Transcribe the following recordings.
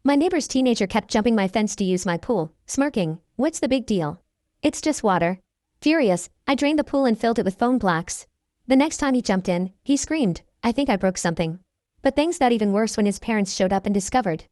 My neighbor's teenager kept jumping my fence to use my pool, smirking. What's the big deal? It's just water. Furious, I drained the pool and filled it with foam blocks. The next time he jumped in, he screamed, I think I broke something. But things got even worse when his parents showed up and discovered.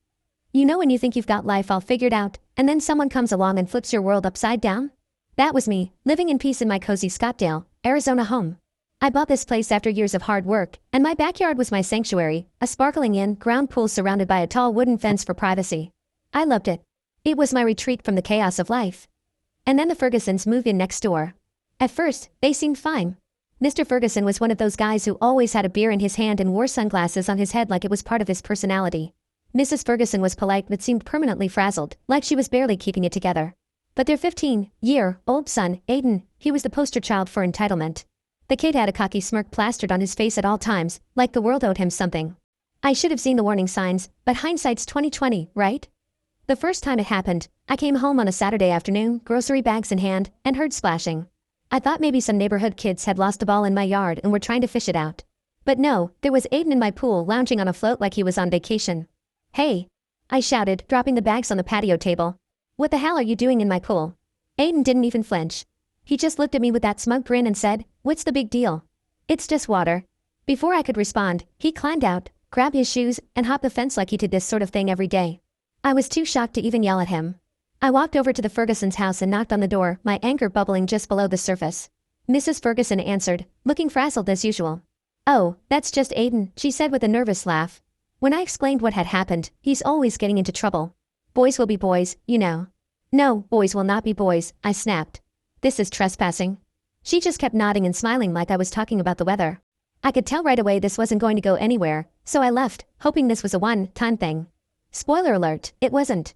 You know when you think you've got life all figured out, and then someone comes along and flips your world upside down? That was me, living in peace in my cozy Scottsdale, Arizona home. I bought this place after years of hard work, and my backyard was my sanctuary, a sparkling in-ground pool surrounded by a tall wooden fence for privacy. I loved it. It was my retreat from the chaos of life. And then the Fergusons moved in next door. At first, they seemed fine. Mr. Ferguson was one of those guys who always had a beer in his hand and wore sunglasses on his head like it was part of his personality. Mrs. Ferguson was polite but seemed permanently frazzled, like she was barely keeping it together. But their 15-year-old son, Aiden, he was the poster child for entitlement. The kid had a cocky smirk plastered on his face at all times, like the world owed him something. I should have seen the warning signs, but hindsight's 20/20, right? The first time it happened, I came home on a Saturday afternoon, grocery bags in hand, and heard splashing. I thought maybe some neighborhood kids had lost a ball in my yard and were trying to fish it out. But no, there was Aiden in my pool lounging on a float like he was on vacation. Hey! I shouted, dropping the bags on the patio table. What the hell are you doing in my pool? Aiden didn't even flinch. He just looked at me with that smug grin and said, What's the big deal? It's just water. Before I could respond, he climbed out, grabbed his shoes, and hopped the fence like he did this sort of thing every day. I was too shocked to even yell at him. I walked over to the Fergusons' house and knocked on the door, my anger bubbling just below the surface. Mrs. Ferguson answered, looking frazzled as usual. Oh, that's just Aiden, she said with a nervous laugh. When I explained what had happened, he's always getting into trouble. Boys will be boys, you know. No, boys will not be boys, I snapped. This is trespassing. She just kept nodding and smiling like I was talking about the weather. I could tell right away this wasn't going to go anywhere, so I left, hoping this was a one-time thing. Spoiler alert, it wasn't.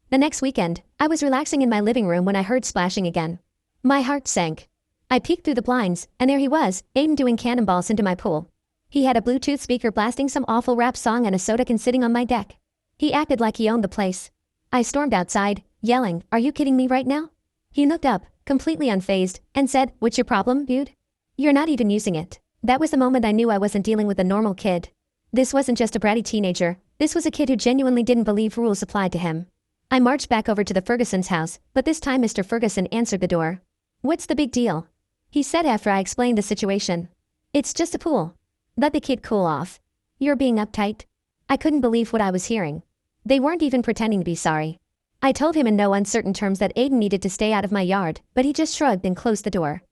The next weekend, I was relaxing in my living room when I heard splashing again. My heart sank. I peeked through the blinds, and there he was, Aiden doing cannonballs into my pool. He had a Bluetooth speaker blasting some awful rap song and a soda can sitting on my deck. He acted like he owned the place. I stormed outside, yelling, Are you kidding me right now? He looked up, completely unfazed, and said, What's your problem, dude? You're not even using it. That was the moment I knew I wasn't dealing with a normal kid. This wasn't just a bratty teenager, this was a kid who genuinely didn't believe rules applied to him. I marched back over to the Fergusons' house, but this time Mr. Ferguson answered the door. What's the big deal? He said after I explained the situation. It's just a pool. Let the kid cool off. You're being uptight. I couldn't believe what I was hearing. They weren't even pretending to be sorry. I told him in no uncertain terms that Aiden needed to stay out of my yard, but he just shrugged and closed the door.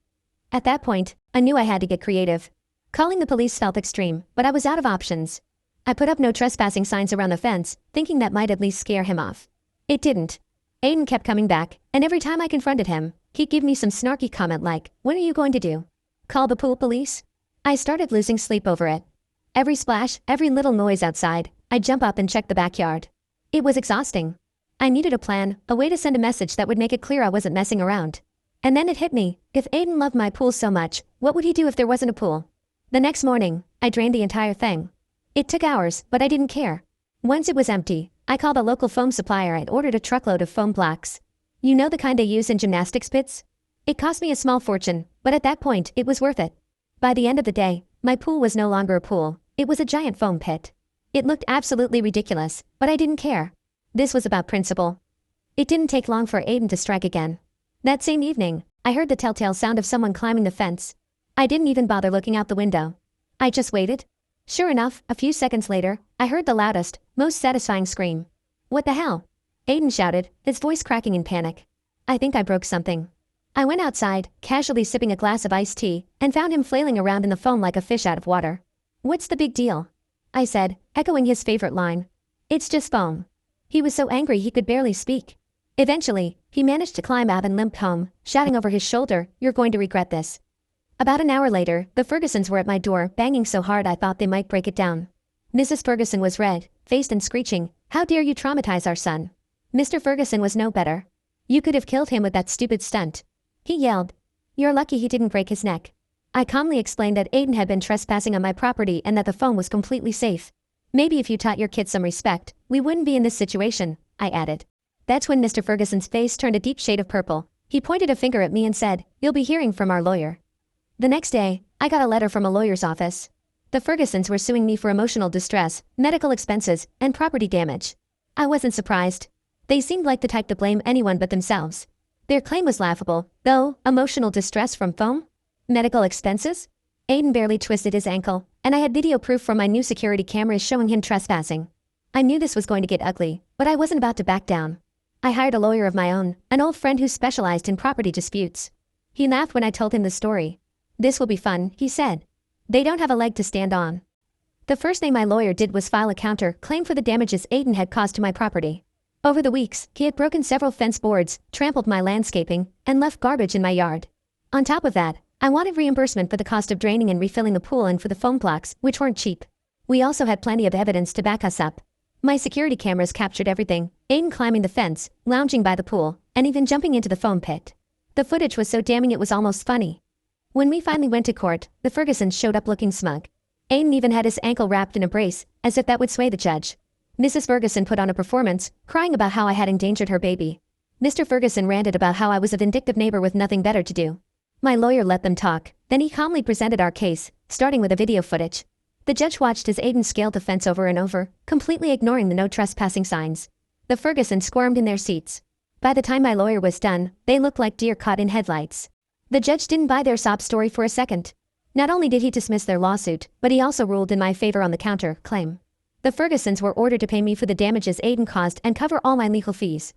At that point, I knew I had to get creative. Calling the police felt extreme, but I was out of options. I put up no trespassing signs around the fence, thinking that might at least scare him off. It didn't. Aiden kept coming back, and every time I confronted him, he'd give me some snarky comment like, What are you going to do? Call the pool police? I started losing sleep over it. Every splash, every little noise outside, I'd jump up and check the backyard. It was exhausting. I needed a plan, a way to send a message that would make it clear I wasn't messing around. And then it hit me, if Aiden loved my pool so much, what would he do if there wasn't a pool? The next morning, I drained the entire thing. It took hours, but I didn't care. Once it was empty, I called a local foam supplier and ordered a truckload of foam blocks. You know the kind they use in gymnastics pits? It cost me a small fortune, but at that point, it was worth it. By the end of the day, my pool was no longer a pool, it was a giant foam pit. It looked absolutely ridiculous, but I didn't care. This was about principle. It didn't take long for Aiden to strike again. That same evening, I heard the telltale sound of someone climbing the fence. I didn't even bother looking out the window. I just waited. Sure enough, a few seconds later, I heard the loudest, most satisfying scream. What the hell? Aiden shouted, his voice cracking in panic. I think I broke something. I went outside, casually sipping a glass of iced tea, and found him flailing around in the foam like a fish out of water. What's the big deal? I said, echoing his favorite line. It's just foam. He was so angry he could barely speak. Eventually, he managed to climb out and limp home, shouting over his shoulder, You're going to regret this. About an hour later, the Fergusons were at my door, banging so hard I thought they might break it down. Mrs. Ferguson was red-faced and screeching, How dare you traumatize our son? Mr. Ferguson was no better. You could have killed him with that stupid stunt. He yelled. You're lucky he didn't break his neck. I calmly explained that Aiden had been trespassing on my property and that the foam was completely safe. Maybe if you taught your kids some respect, we wouldn't be in this situation, I added. That's when Mr. Ferguson's face turned a deep shade of purple. He pointed a finger at me and said, You'll be hearing from our lawyer. The next day, I got a letter from a lawyer's office. The Fergusons were suing me for emotional distress, medical expenses, and property damage. I wasn't surprised. They seemed like the type to blame anyone but themselves. Their claim was laughable, though. Emotional distress from foam? Medical expenses? Aiden barely twisted his ankle, and I had video proof from my new security cameras showing him trespassing. I knew this was going to get ugly, but I wasn't about to back down. I hired a lawyer of my own, an old friend who specialized in property disputes. He laughed when I told him the story. "This will be fun," he said. "They don't have a leg to stand on." The first thing my lawyer did was file a counter claim for the damages Aiden had caused to my property. Over the weeks, he had broken several fence boards, trampled my landscaping, and left garbage in my yard. On top of that, I wanted reimbursement for the cost of draining and refilling the pool and for the foam blocks, which weren't cheap. We also had plenty of evidence to back us up. My security cameras captured everything: Aiden climbing the fence, lounging by the pool, and even jumping into the foam pit. The footage was so damning it was almost funny. When we finally went to court, the Fergusons showed up looking smug. Aiden even had his ankle wrapped in a brace, as if that would sway the judge. Mrs. Ferguson put on a performance, crying about how I had endangered her baby. Mr. Ferguson ranted about how I was a vindictive neighbor with nothing better to do. My lawyer let them talk, then he calmly presented our case, starting with a video footage. The judge watched as Aiden scaled the fence over and over, completely ignoring the no trespassing signs. The Fergusons squirmed in their seats. By the time my lawyer was done, they looked like deer caught in headlights. The judge didn't buy their sob story for a second. Not only did he dismiss their lawsuit, but he also ruled in my favor on the counter claim. The Fergusons were ordered to pay me for the damages Aiden caused and cover all my legal fees.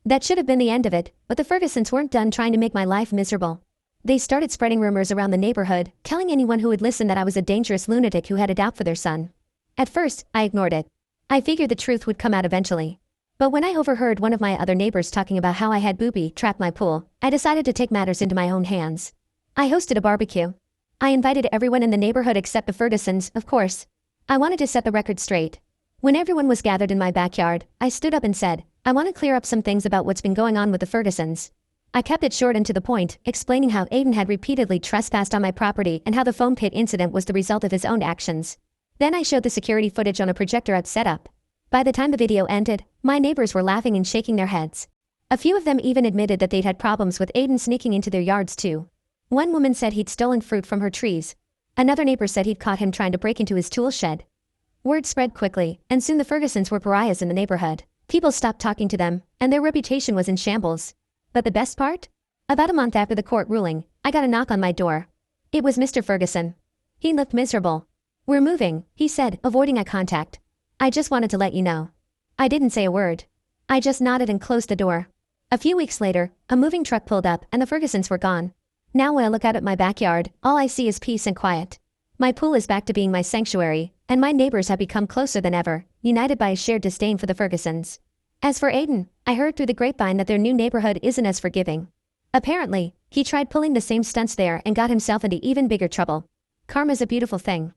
That should have been the end of it, but the Fergusons weren't done trying to make my life miserable. They started spreading rumors around the neighborhood, telling anyone who would listen that I was a dangerous lunatic who had it out for their son. At first, I ignored it. I figured the truth would come out eventually. But when I overheard one of my other neighbors talking about how I had booby-trapped my pool, I decided to take matters into my own hands. I hosted a barbecue. I invited everyone in the neighborhood except the Fergusons, of course. I wanted to set the record straight. When everyone was gathered in my backyard, I stood up and said, "I want to clear up some things about what's been going on with the Fergusons." I kept it short and to the point, explaining how Aiden had repeatedly trespassed on my property and how the foam pit incident was the result of his own actions. Then I showed the security footage on a projector I'd set up. By the time the video ended, my neighbors were laughing and shaking their heads. A few of them even admitted that they'd had problems with Aiden sneaking into their yards too. One woman said he'd stolen fruit from her trees. Another neighbor said he'd caught him trying to break into his tool shed. Word spread quickly, and soon the Fergusons were pariahs in the neighborhood. People stopped talking to them, and their reputation was in shambles. But the best part? About a month after the court ruling, I got a knock on my door. It was Mr. Ferguson. He looked miserable. "We're moving," he said, avoiding eye contact. "I just wanted to let you know." I didn't say a word. I just nodded and closed the door. A few weeks later, a moving truck pulled up and the Fergusons were gone. Now when I look out at my backyard, all I see is peace and quiet. My pool is back to being my sanctuary, and my neighbors have become closer than ever, united by a shared disdain for the Fergusons. As for Aiden, I heard through the grapevine that their new neighborhood isn't as forgiving. Apparently, he tried pulling the same stunts there and got himself into even bigger trouble. Karma's a beautiful thing.